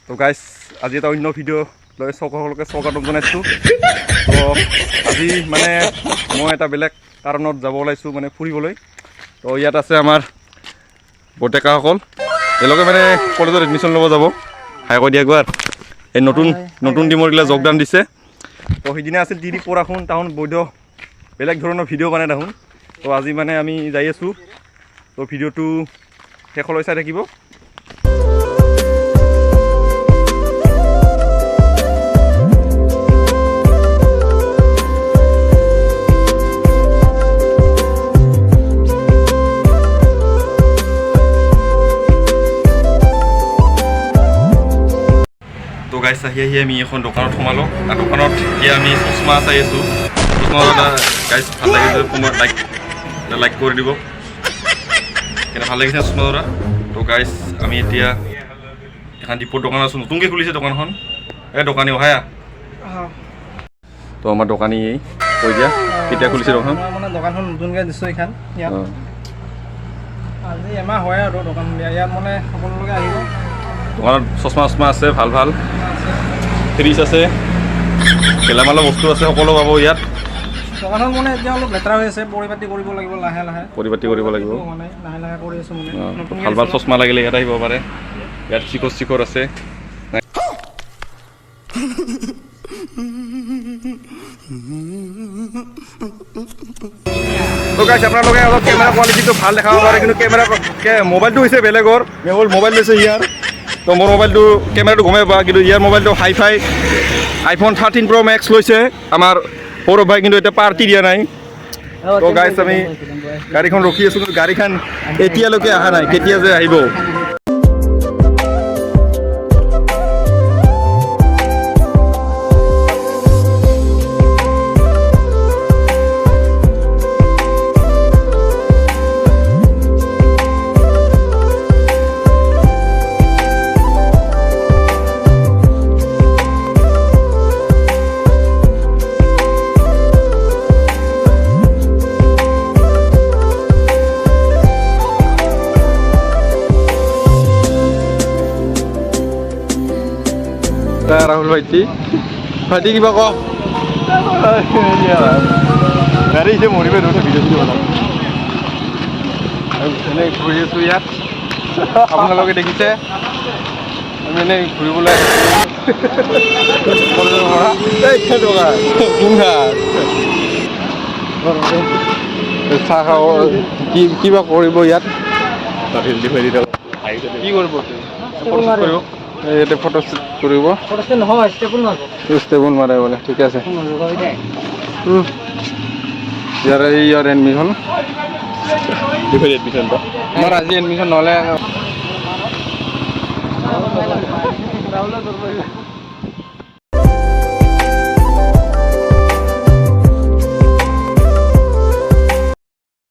তো গাইজ আজি এটা অন্য ভিডিঅ' লৈ সকলোকে স্বাগতম জনাইছোঁ। তো আজি মানে মই এটা বেলেগ কাৰণত যাব ওলাইছোঁ মানে ফুৰিবলৈ। তো ইয়াত আছে আমাৰ বটেকাসকল, এওঁলোকে মানে কলেজত এডমিশ্যন ল'ব যাব। হাই কৈ দিয়া গোৱাৰ এই নতুন টিমৰগিলা যোগদান দিছে। তো সেইদিনা আছিল টিৰি পঢ়াশুন তাহোন বৈধ বেলেগ ধৰণৰ ভিডিঅ' বনাই তাহোন। তো আজি মানে আমি যাই আছোঁ। তো ভিডিঅ'টো শেষলৈ চাই থাকিব। তো গাইছ আহি আমি এখন দোকানত সোমালোঁ আৰু দোকানত এতিয়া আমি চশমা চাই আছোঁ। চশমা এটা গাইছ ভাল লাগিছে, তোমাৰ লাইক কৰি দিব। কেনে ভাল লাগিছে চশমা এটা। তো গাইছ আমি এতিয়া এখন দীপৰ দোকান আছোঁ, নতুনকৈ খুলিছে দোকানখন। এই দোকানী অহায়া তো আমাৰ দোকানী কৈ দিয়া কেতিয়া খুলিছে দোকান? মানে দোকানখন নতুনকৈ দিছোঁ এইখন ইয়াত আজি এমাহ হয় আৰু দোকান ইয়াত মানে সকলোকে আহিব। দোকানত চশমা আছে, ভাল ভাল ফ্ৰিজ আছে, গেলামালৰ বস্তু আছে, সকলো পাব ইয়াত। দোকানখন মানে এতিয়া অলপ লেতেৰা হৈ আছে, পৰিপাতি কৰিব লাগিব লাহে লাহে। পৰিপাতি কৰিব লাগিব, মানে লাহে লাহে কৰি আছোঁ মানে। ভাল ভাল চশমা লাগিলে ইয়াত আহিব পাৰে। ইয়াত চিখৰ আছে। তো গাইছ আপোনালোকে অলপ কেমেৰা কোৱালিটিটো ভাল দেখাব পাৰে, কিন্তু কেমেৰা মোবাইলটো হৈছে বেলেগৰ, মোবাইল লৈছে ইয়াৰ। তো মোৰ মোবাইলটো কেমেৰাটো গমেই পাবা, কিন্তু ইয়াৰ মোবাইলটো হাই আইফোন 13 Pro Max লৈছে আমাৰ সৌৰভ ভাই, কিন্তু এতিয়া পাৰ্টি দিয়া নাই। তো গাইছ আমি গাড়ীখন ৰখি আছোঁ, কিন্তু গাড়ীখন এতিয়ালৈকে অহা নাই, কেতিয়া যে আহিব। ৰাহুল ভাইটি কিবা কওক। গাড়ী যে মৰিব ধৰিছে ভিডিঅ' বনাম। এনেই ঘূৰি আছোঁ ইয়াত, আপোনালোকে দেখিছে আমি এনেই ঘূৰিবলৈ কলেজৰ পৰা চাহ খাব কিবা কৰিব ইয়াত। কি কৰিব ইয়াতে ফটো শ্বুট কৰিব, ষ্টেবল মাৰে বোলে। ঠিক আছে, ইয়াৰ এডমিশ্যন আমাৰ আজি এডমিশ্যন নহ'লে